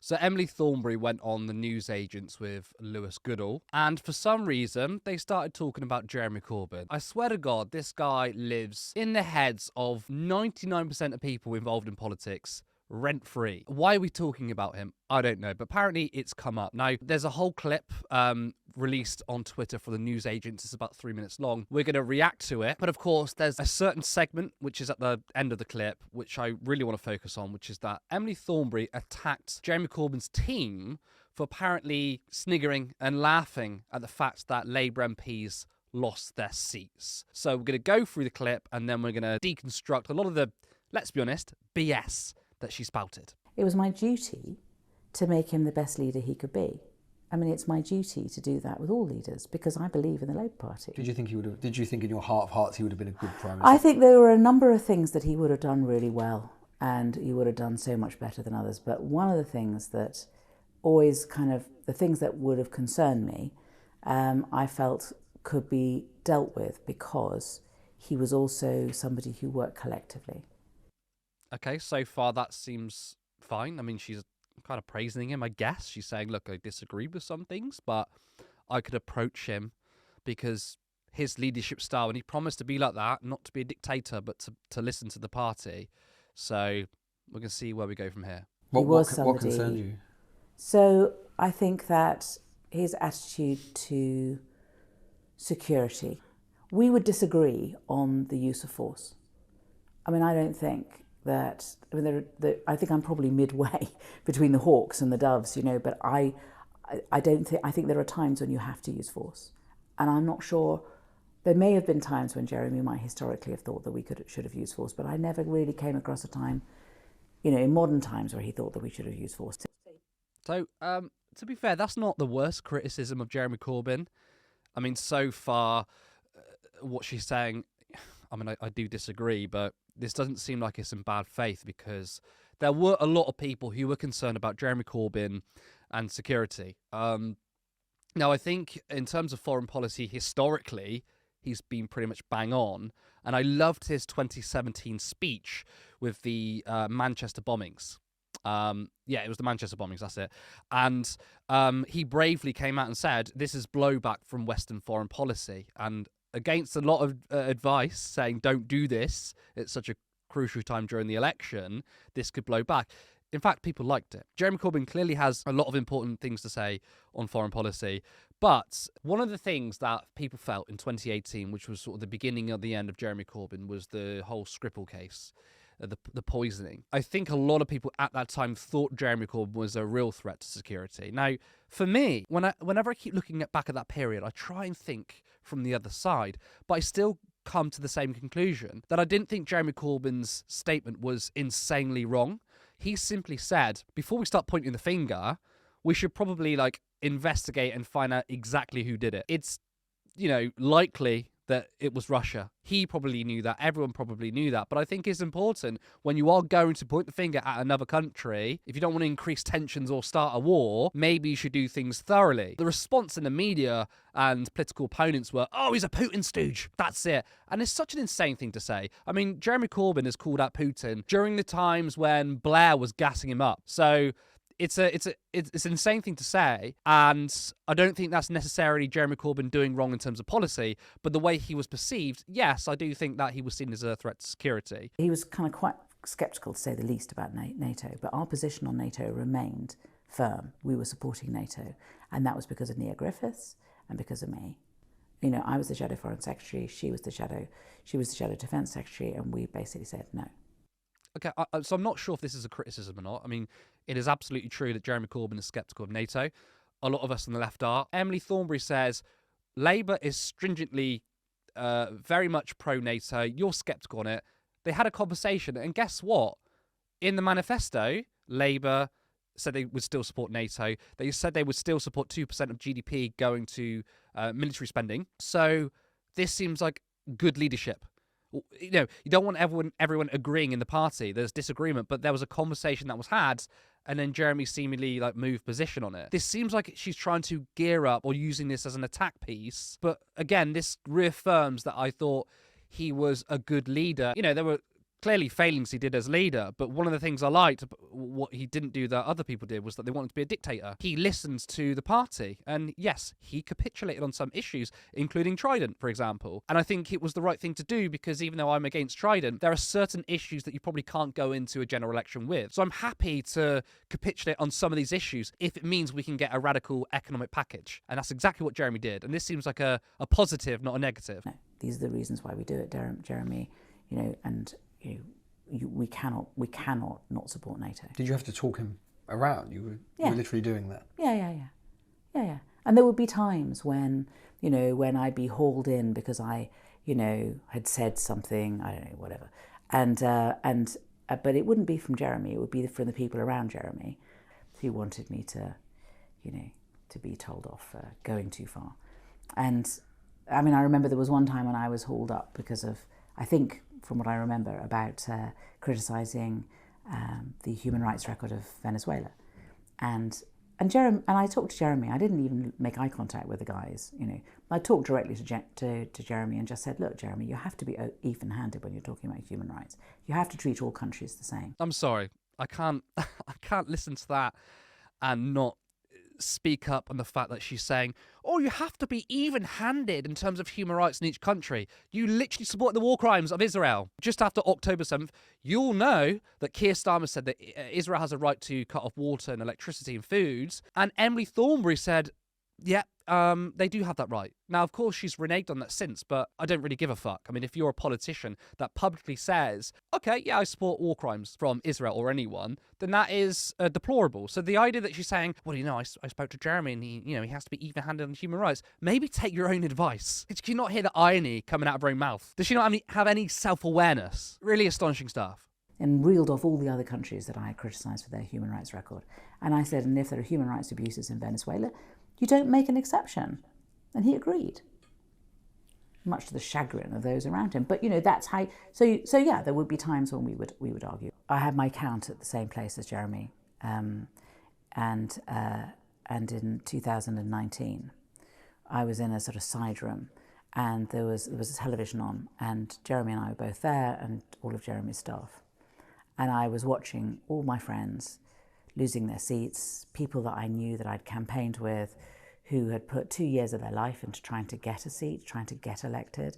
So Emily Thornberry went on the newsagents with Lewis Goodall, and for some reason, they started talking about Jeremy Corbyn. I swear to God, this guy lives in the heads of 99% of people involved in politics, rent-free. Why are we talking about him? I don't know, but apparently it's come up. Now, there's a whole clip released on Twitter for the newsagents. It's about 3 minutes long. We're going to react to it. But of course, there's a certain segment, which is at the end of the clip, which I really want to focus on, which is that Emily Thornberry attacked Jeremy Corbyn's team for apparently sniggering and laughing at the fact that Labour MPs lost their seats. So we're going to go through the clip and then we're going to deconstruct a lot of the, let's be honest, BS that she spouted. It was my duty to make him the best leader he could be. I mean, it's my duty to do that with all leaders because I believe in the Labour Party. Did you think in your heart of hearts he would have been a good Prime Minister? I think there were a number of things that he would have done really well and he would have done so much better than others. But one of the things that always the things that would have concerned me, I felt could be dealt with because he was also somebody who worked collectively. Okay, so far that seems fine. I mean, she's kind of praising him, I guess. She's saying, look, I disagree with some things, but I could approach him because his leadership style, and he promised to be like that, not to be a dictator, but to listen to the party. So we're going to see where we go from here. What concerned you? So I think that his attitude to security, we would disagree on the use of force. I mean, I don't think that, I think I'm probably midway between the hawks and the doves, but I think there are times when you have to use force. And I'm not sure, there may have been times when Jeremy might historically have thought that we should have used force, but I never really came across a time, in modern times where he thought that we should have used force. So, to be fair, that's not the worst criticism of Jeremy Corbyn. I mean, so far, what she's saying, I mean, I do disagree, but this doesn't seem like it's in bad faith because there were a lot of people who were concerned about Jeremy Corbyn and security. Now, I think in terms of foreign policy, historically, he's been pretty much bang on. And I loved his 2017 speech with the Manchester bombings. It was the Manchester bombings, that's it. And he bravely came out and said, this is blowback from Western foreign policy. And against a lot of advice saying don't do this, it's such a crucial time during the election, this could blow back. In fact, people liked it. Jeremy Corbyn clearly has a lot of important things to say on foreign policy, but one of the things that people felt in 2018, which was sort of the beginning of the end of Jeremy Corbyn, was the whole Skripal case, the poisoning. I think a lot of people at that time thought Jeremy Corbyn was a real threat to security. Now, for me, whenever I keep looking back at that period, I try and think from the other side, but I still come to the same conclusion, that I didn't think Jeremy Corbyn's statement was insanely wrong. He simply said, before we start pointing the finger, we should probably investigate and find out exactly who did it. It's, likely that it was Russia. He probably knew that. Everyone probably knew that. But I think it's important when you are going to point the finger at another country, if you don't want to increase tensions or start a war, maybe you should do things thoroughly. The response in the media and political opponents were, oh, he's a Putin stooge. That's it. And it's such an insane thing to say. I mean, Jeremy Corbyn has called out Putin during the times when Blair was gassing him up. So it's an insane thing to say, and I don't think that's necessarily Jeremy Corbyn doing wrong in terms of policy, but the way he was perceived, yes, I do think that he was seen as a threat to security. He was kind of quite sceptical, to say the least, about NATO, but our position on NATO remained firm. We were supporting NATO, and that was because of Neil Griffiths and because of me. I was the Shadow Foreign Secretary, she was the Shadow Defence Secretary, and we basically said no. Okay, so I'm not sure if this is a criticism or not. I mean, it is absolutely true that Jeremy Corbyn is sceptical of NATO. A lot of us on the left are. Emily Thornberry says, Labour is stringently very much pro-NATO. You're sceptical on it. They had a conversation, and guess what? In the manifesto, Labour said they would still support NATO. They said they would still support 2% of GDP going to military spending. So this seems like good leadership. You don't want everyone agreeing in the party. There's disagreement, but there was a conversation that was had, and then Jeremy seemingly moved position on it. This seems like she's trying to gear up or using this as an attack piece. But again, this reaffirms that I thought he was a good leader. There were clearly failings he did as leader, but one of the things I liked, what he didn't do that other people did, was that they wanted to be a dictator. He listened to the party, and yes, he capitulated on some issues, including Trident, for example. And I think it was the right thing to do, because even though I'm against Trident, there are certain issues that you probably can't go into a general election with. So I'm happy to capitulate on some of these issues if it means we can get a radical economic package. And that's exactly what Jeremy did. And this seems like a positive, not a negative. No, these are the reasons why we do it, Jeremy. We cannot not support NATO. Did you have to talk him around? You were literally doing that. Yeah. And there would be times when I'd be hauled in because I had said something, I don't know, whatever, but it wouldn't be from Jeremy. It would be from the people around Jeremy who wanted me to be told off for going too far. And I mean, I remember there was one time when I was hauled up because of, I think, from what I remember, about criticising the human rights record of Venezuela. And I talked to Jeremy. I didn't even make eye contact with the guys. I talked directly to Jeremy and just said, "Look, Jeremy, you have to be even-handed when you're talking about human rights. You have to treat all countries the same." I'm sorry, I can't listen to that and not speak up on the fact that she's saying, "Oh, you have to be even-handed in terms of human rights in each country. You literally support the war crimes of Israel." Just after October 7th, you'll know that Keir Starmer said that Israel has a right to cut off water and electricity and foods, and Emily Thornberry said, yeah, they do have that right. Now, of course, she's reneged on that since, but I don't really give a fuck. I mean, if you're a politician that publicly says, okay, yeah, I support war crimes from Israel or anyone, then that is deplorable. So the idea that she's saying, well, I spoke to Jeremy and he has to be even-handed on human rights. Maybe take your own advice. Did you not hear the irony coming out of her own mouth? Does she not have any self-awareness? Really astonishing stuff. And reeled off all the other countries that I had criticised for their human rights record. And I said, and if there are human rights abuses in Venezuela, you don't make an exception. And he agreed, much to the chagrin of those around him. But that's how. So yeah, there would be times when we would argue. I had my count at the same place as Jeremy, and in 2019, I was in a sort of side room, and there was a television on, and Jeremy and I were both there, and all of Jeremy's staff, and I was watching all my friends losing their seats, people that I knew that I'd campaigned with, who had put 2 years of their life into trying to get a seat, trying to get elected,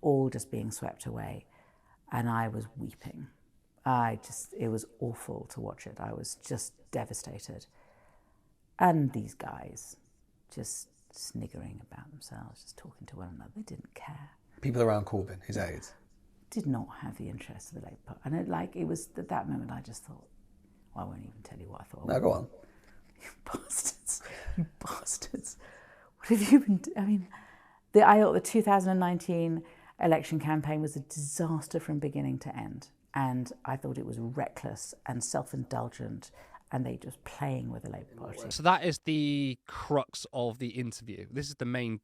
all just being swept away. And I was weeping. It was awful to watch it. I was just devastated. And these guys just sniggering about themselves, just talking to one another. They didn't care. People around Corbyn, his aides, did not have the interest of the Labour Party. And it was at that moment I just thought, well, I won't even tell you what I thought. No, go on. You bastards. You bastards. What have you been doing? I mean, I thought the 2019 election campaign was a disaster from beginning to end. And I thought it was reckless and self-indulgent, and they just playing with the Labour Party. So that is the crux of the interview. This is the main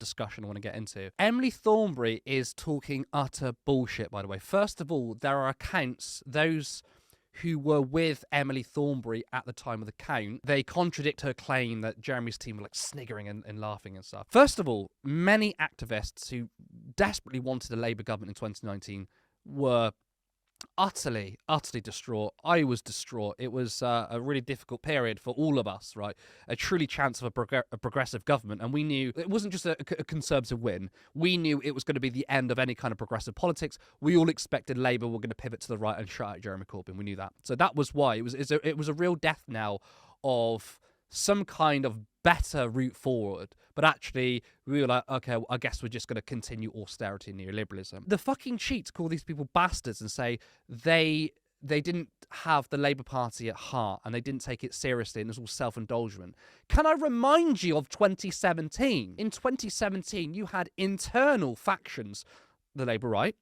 discussion I want to get into. Emily Thornberry is talking utter bullshit, by the way. First of all, there are accounts, those who were with Emily Thornberry at the time of the count, they contradict her claim that Jeremy's team were like sniggering and laughing and stuff. First of all, many activists who desperately wanted a Labour government in 2019 were utterly distraught. I was distraught. It was a really difficult period for all of us, right? A truly chance of a progressive government, and we knew it wasn't just a conservative win. We knew it was going to be the end of any kind of progressive politics. We all expected Labour were going to pivot to the right and shut out Jeremy Corbyn. We knew that. So that was why it was a real death knell of some kind of better route forward. But actually, we were like, okay, well, I guess we're just going to continue austerity and neoliberalism. The fucking cheats call these people bastards and say they didn't have the Labour Party at heart and they didn't take it seriously and it was all self-indulgent. Can I remind you of 2017? In 2017, you had internal factions, the Labour right,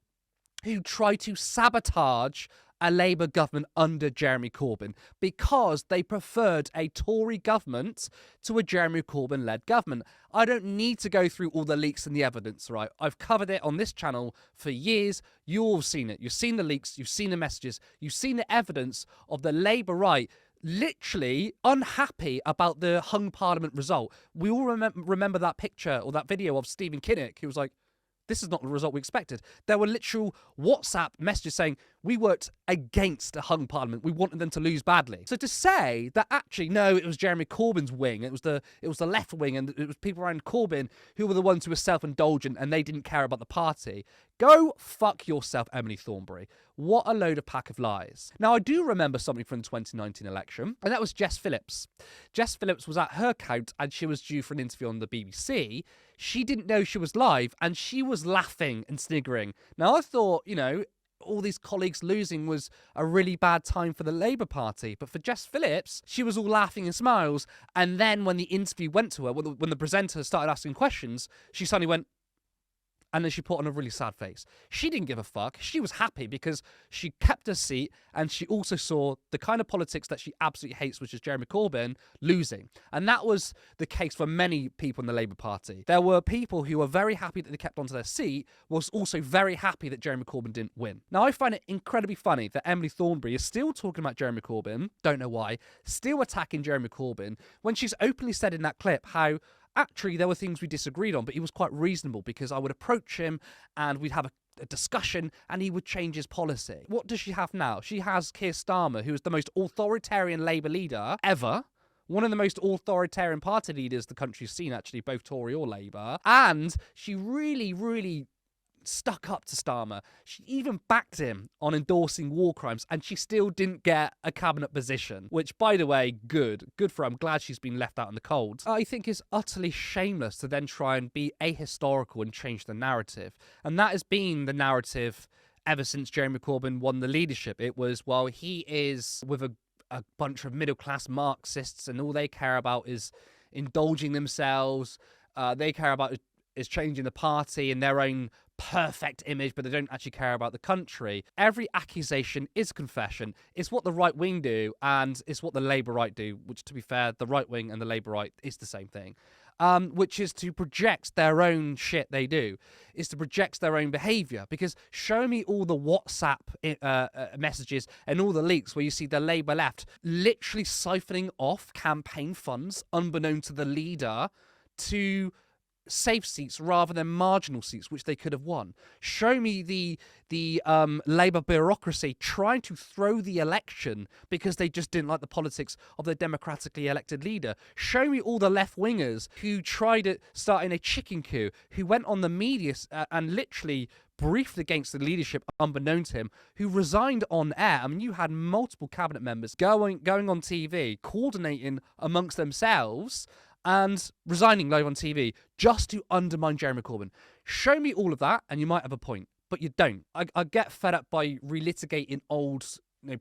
who tried to sabotage a Labour government under Jeremy Corbyn because they preferred a Tory government to a Jeremy Corbyn-led government. I don't need to go through all the leaks and the evidence, right? I've covered it on this channel for years. You've all seen it. You've seen the leaks. You've seen the messages. You've seen the evidence of the Labour right literally unhappy about the hung parliament result. We all remember that picture or that video of Stephen Kinnock, who was like, this is not the result we expected. There were literal WhatsApp messages saying, We worked against a hung parliament. We wanted them to lose badly. So to say that actually, no, it was Jeremy Corbyn's wing, it was the left wing, and it was people around Corbyn who were the ones who were self-indulgent and they didn't care about the party. Go fuck yourself, Emily Thornberry. What a load of pack of lies. Now, I do remember something from the 2019 election, and that was Jess Phillips. Jess Phillips was at her count, and she was due for an interview on the BBC. She didn't know she was live, and she was laughing and sniggering. Now, I thought, all these colleagues losing was a really bad time for the Labour Party. But for Jess Phillips, she was all laughing and smiles. And then when the interview went to her, when the presenter started asking questions, she suddenly went, and then she put on a really sad face. She didn't give a fuck. She was happy because she kept her seat, and she also saw the kind of politics that she absolutely hates, which is Jeremy Corbyn, losing. And that was the case for many people in the Labour Party. There were people who were very happy that they kept onto their seat, was also very happy that Jeremy Corbyn didn't win. Now, I find it incredibly funny that Emily Thornberry is still talking about Jeremy Corbyn, don't know why, still attacking Jeremy Corbyn, when she's openly said in that clip how actually there were things we disagreed on, but he was quite reasonable because I would approach him and we'd have a discussion and he would change his policy. What does she have now? She has Keir Starmer, who is the most authoritarian Labour leader ever. One of the most authoritarian party leaders the country's seen, actually, both Tory or Labour. And she really, really stuck up to Starmer. She even backed him on endorsing war crimes, and she still didn't get a cabinet position, which, by the way, good for her. I'm glad she's been left out in the cold. I think it's utterly shameless to then try and be ahistorical and change the narrative. And that has been the narrative ever since Jeremy Corbyn won the leadership. It was, well, he is with a bunch of middle-class Marxists, and all they care about is indulging themselves. They care about is changing the party in their own perfect image, but they don't actually care about the country. Every accusation is confession. It's what the right wing do, and it's what the Labour right do, which, to be fair, the right wing and the Labour right is the same thing. Which is to project their own shit they do, is to project their own behaviour. Because show me all the WhatsApp messages and all the leaks where you see the Labour left literally siphoning off campaign funds unbeknown to the leader to safe seats rather than marginal seats, which they could have won. Show me the Labour bureaucracy trying to throw the election because they just didn't like the politics of their democratically elected leader. Show me all the left-wingers who tried to start in a chicken coup, who went on the media and literally briefed against the leadership unbeknown to him, who resigned on air. I mean, you had multiple cabinet members going on TV, coordinating amongst themselves and resigning live on TV just to undermine Jeremy Corbyn. Show me all of that and you might have a point, but you don't. I get fed up by relitigating old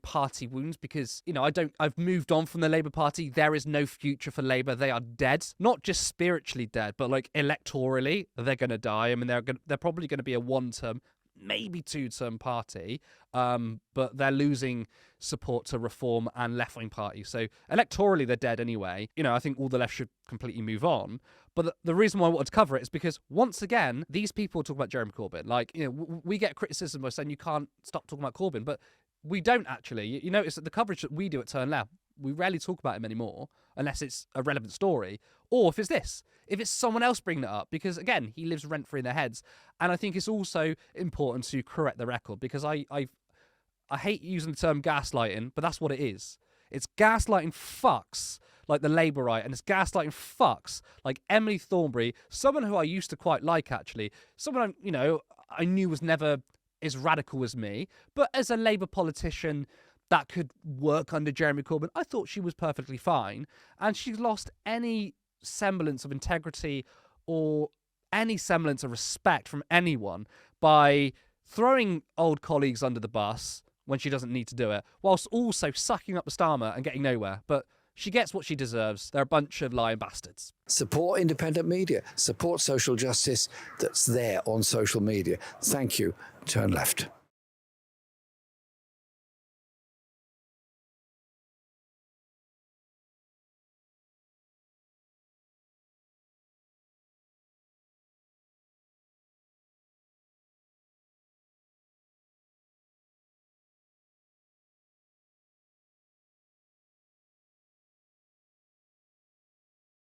party wounds because, I've moved on from the Labour Party. There is no future for Labour. They are dead. Not just spiritually dead, but like electorally, they're going to die. I mean, they're probably going to be a one-term, maybe two-term party, but they're losing support to Reform and left-wing parties. So electorally, they're dead anyway. I think all the left should completely move on. But the reason why I wanted to cover it is because, once again, these people talk about Jeremy Corbyn. Like, we get criticism by saying you can't stop talking about Corbyn, but we don't actually. You notice that the coverage that we do at Turn Left, we rarely talk about him anymore, unless it's a relevant story, or if it's someone else bringing it up, because, again, he lives rent-free in their heads. And I think it's also important to correct the record, because I hate using the term gaslighting, but that's what it is. It's gaslighting fucks like the Labour right, and it's gaslighting fucks like Emily Thornberry, someone who I used to quite like, actually, someone I knew was never as radical as me, but as a Labour politician that could work under Jeremy Corbyn, I thought she was perfectly fine, and she's lost any semblance of integrity or any semblance of respect from anyone by throwing old colleagues under the bus when she doesn't need to do it, whilst also sucking up the Starmer and getting nowhere. But she gets what she deserves. They're a bunch of lying bastards. Support independent media. Support social justice that's there on social media. Thank you. Turn Left.